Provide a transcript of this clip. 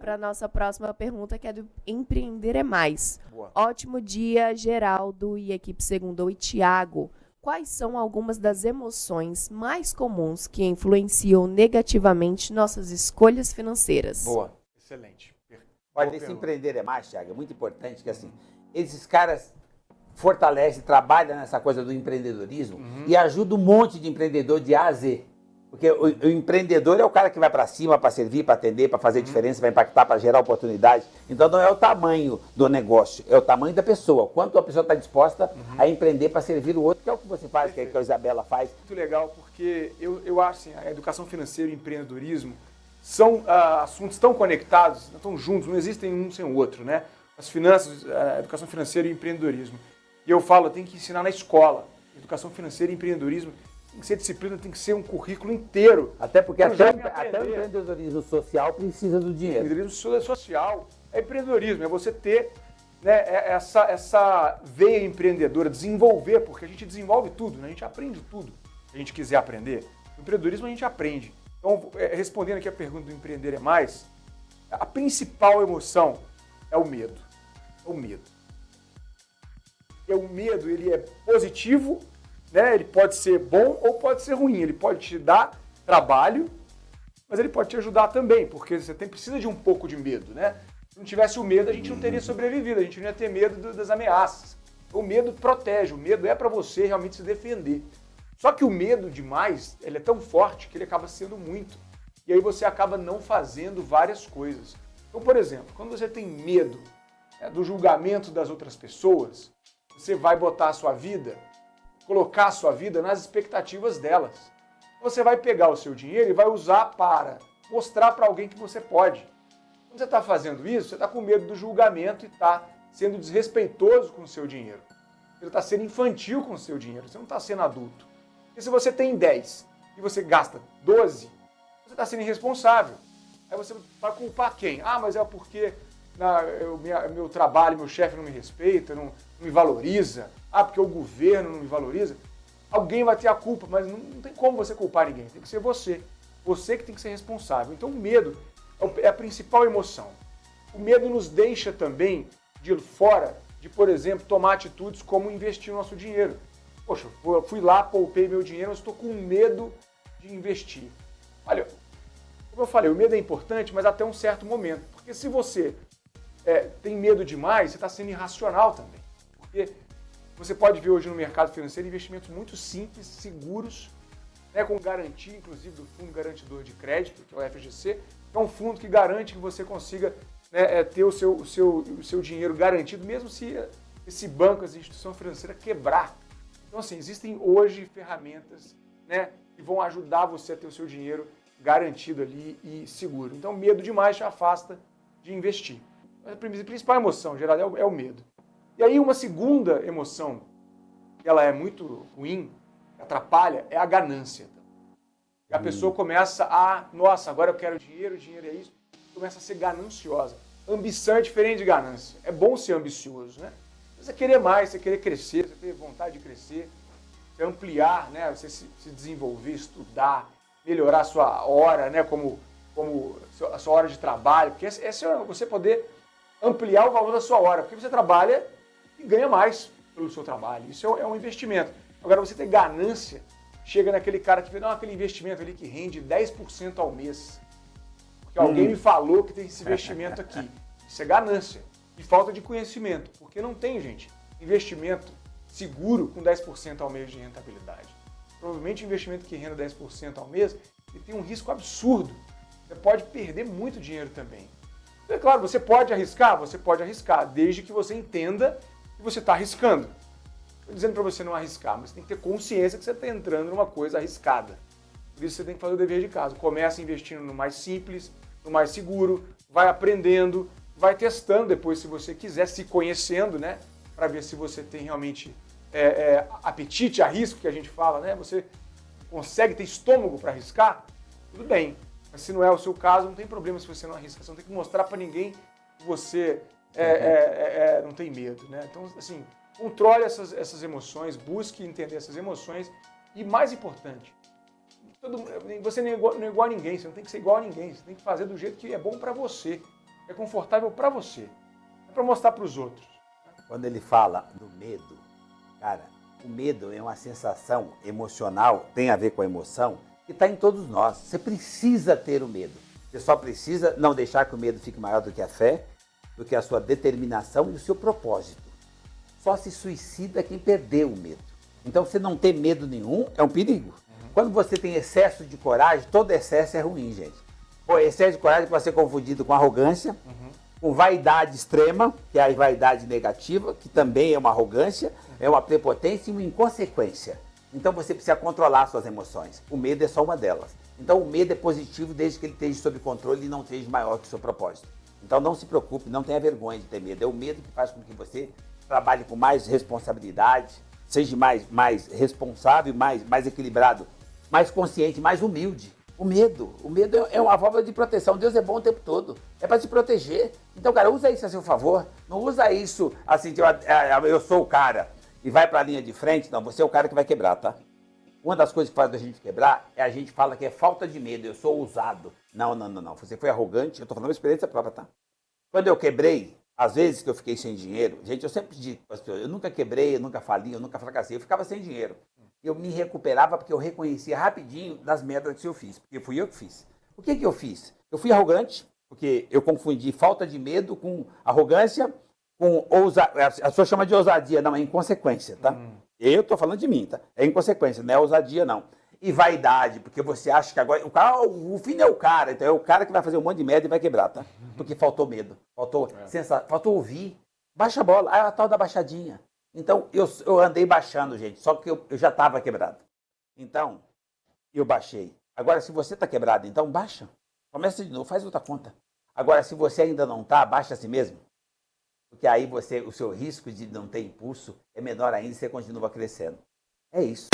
para nossa próxima pergunta, que é do Empreender é Mais. Boa. Ótimo dia, Geraldo e equipe Segundou e Tiago. Quais são algumas das emoções mais comuns que influenciam negativamente nossas escolhas financeiras? Boa, excelente. Olha, nesse Empreender é Mais, Thiago, é muito importante que, assim, esses caras fortalecem, trabalham nessa coisa do empreendedorismo e ajudam um monte de empreendedor de A a Z. Porque o empreendedor é o cara que vai para cima para servir, para atender, para fazer diferença, para impactar, para gerar oportunidade. Então não é o tamanho do negócio, é o tamanho da pessoa. Quanto a pessoa está disposta a empreender para servir o outro, que é o que você faz, que a Isabela faz. Muito legal, porque eu acho assim, a educação financeira e o empreendedorismo são assuntos tão conectados, tão juntos, não existem um sem o outro, né? As finanças, a educação financeira e o empreendedorismo. E eu falo, tem que ensinar na escola. Educação financeira e empreendedorismo tem que ser disciplina, tem que ser um currículo inteiro. Até porque Pro jovem até o aprender. empreendedorismo social precisa do dinheiro. Empreendedorismo social é empreendedorismo, é você ter, né, essa veia empreendedora, desenvolver, porque a gente desenvolve tudo, né? A gente aprende tudo que a gente quiser aprender. No empreendedorismo a gente aprende. Então, respondendo aqui a pergunta do Empreender é Mais, a principal emoção é o medo. É o medo. E o medo, ele é positivo, né? Ele pode ser bom ou pode ser ruim. Ele pode te dar trabalho, mas ele pode te ajudar também, porque você precisa de um pouco de medo, né? Se não tivesse o medo, a gente não teria sobrevivido, a gente não ia ter medo das ameaças. O medo protege, o medo é para você realmente se defender. Só que o medo demais, ele é tão forte que ele acaba sendo muito. E aí você acaba não fazendo várias coisas. Então, por exemplo, quando você tem medo, né, do julgamento das outras pessoas, você vai botar a sua vida, colocar a sua vida nas expectativas delas. Você vai pegar o seu dinheiro e vai usar para mostrar para alguém que você pode. Quando você está fazendo isso, você está com medo do julgamento e está sendo desrespeitoso com o seu dinheiro. Você está sendo infantil com o seu dinheiro, você não está sendo adulto. Porque se você tem 10 e você gasta 12, você está sendo irresponsável. Aí você vai culpar quem? Ah, mas é porque meu trabalho, meu chefe não me respeita, não me valoriza. Ah, porque o governo não me valoriza. Alguém vai ter a culpa, mas não tem como você culpar ninguém. Tem que ser você. Você que tem que ser responsável. Então o medo é a principal emoção. O medo nos deixa também de fora de, por exemplo, tomar atitudes como investir o nosso dinheiro. Poxa, eu fui lá, poupei meu dinheiro, mas estou com medo de investir. Olha, como eu falei, o medo é importante, mas até um certo momento. Porque se você tem medo demais, você está sendo irracional também. Porque você pode ver hoje no mercado financeiro investimentos muito simples, seguros, né, com garantia, inclusive, do Fundo Garantidor de Crédito, que é o FGC, que é um fundo que garante que você consiga, né, ter o seu dinheiro garantido, mesmo se esse banco, essa instituição financeira quebrar. Então, assim, existem hoje ferramentas, né, que vão ajudar você a ter o seu dinheiro garantido ali e seguro. Então, medo demais te afasta de investir. Mas a principal emoção, Geraldo, é o medo. E aí uma segunda emoção, que ela é muito ruim, que atrapalha, é a ganância. E a pessoa começa nossa, agora eu quero dinheiro, dinheiro é isso, começa a ser gananciosa. Ambição é diferente de ganância. É bom ser ambicioso, né? Você querer mais, você querer crescer, você ter vontade de crescer, você ampliar, né? Você se desenvolver, estudar, melhorar a sua hora, né? Como a sua hora de trabalho, porque esse é você poder ampliar o valor da sua hora, porque você trabalha e ganha mais pelo seu trabalho. Isso é um investimento. Agora, você ter ganância, chega naquele cara que vê, não, aquele investimento ali que rende 10% ao mês. Porque alguém me falou que tem esse investimento aqui. Isso é ganância e falta de conhecimento. Porque não tem, gente, investimento seguro com 10% ao mês de rentabilidade. Provavelmente, investimento que renda 10% ao mês, ele tem um risco absurdo. Você pode perder muito dinheiro também. É claro, você pode arriscar, desde que você entenda que você está arriscando. Estou dizendo para você não arriscar, mas você tem que ter consciência que você está entrando numa coisa arriscada. Por isso você tem que fazer o dever de casa. Começa investindo no mais simples, no mais seguro, vai aprendendo, vai testando depois se você quiser, se conhecendo, né? Para ver se você tem realmente apetite a risco, que a gente fala, né? Você consegue ter estômago para arriscar? Tudo bem. Mas se não é o seu caso, não tem problema se você não arrisca. Você não tem que mostrar para ninguém que você não tem medo, né? Então, assim, controle essas emoções, busque entender essas emoções e, mais importante, você não é igual a ninguém, você não tem que ser igual a ninguém, você tem que fazer do jeito que é bom para você. é confortável para você. É para mostrar para os outros. Quando ele fala do medo, cara, o medo é uma sensação emocional, tem a ver com a emoção, que está em todos nós. Você precisa ter o medo. Você só precisa não deixar que o medo fique maior do que a fé, do que a sua determinação e o seu propósito. Só se suicida quem perdeu o medo. Então, você não ter medo nenhum é um perigo. Quando você tem excesso de coragem, todo excesso é ruim, gente. O excesso de coragem pode ser confundido com arrogância, com vaidade extrema, que é a vaidade negativa, que também é uma arrogância, é uma prepotência e uma inconsequência. Então você precisa controlar suas emoções. O medo é só uma delas. Então o medo é positivo desde que ele esteja sob controle e não seja maior que o seu propósito. Então não se preocupe, não tenha vergonha de ter medo. É o medo que faz com que você trabalhe com mais responsabilidade, seja mais responsável, mais equilibrado, mais consciente, mais humilde. O medo é uma válvula de proteção. Deus é bom o tempo todo. É para te proteger. Então, cara, usa isso a seu favor. Não usa isso assim, eu sou o cara e vai para a linha de frente. Não, você é o cara que vai quebrar, tá? Uma das coisas que faz a gente quebrar é a gente fala que é falta de medo. Eu sou ousado. Não. Você foi arrogante. Eu tô falando uma experiência própria, tá? Quando eu quebrei, às vezes que eu fiquei sem dinheiro, gente, eu sempre digo para as pessoas, eu nunca quebrei, eu nunca fali, eu nunca fracassei. Eu ficava sem dinheiro. Eu me recuperava porque eu reconhecia rapidinho das merdas que eu fiz, porque fui eu que fiz. O que eu fiz? Eu fui arrogante, porque eu confundi falta de medo com arrogância, com ousadia. A pessoa chama de ousadia, não, é inconsequência, tá? Eu tô falando de mim, tá? É inconsequência, não é ousadia, não. E vaidade, porque você acha que agora... O fim é o cara, então é o cara que vai fazer um monte de merda e vai quebrar, tá? Porque faltou medo, faltou ouvir. Baixa a bola, a tal da baixadinha. Então, eu andei baixando, gente, só que eu já estava quebrado. Então, eu baixei. Agora, se você está quebrado, então baixa. Começa de novo, faz outra conta. Agora, se você ainda não está, baixa a si mesmo. Porque aí o seu risco de não ter impulso é menor ainda e você continua crescendo. É isso.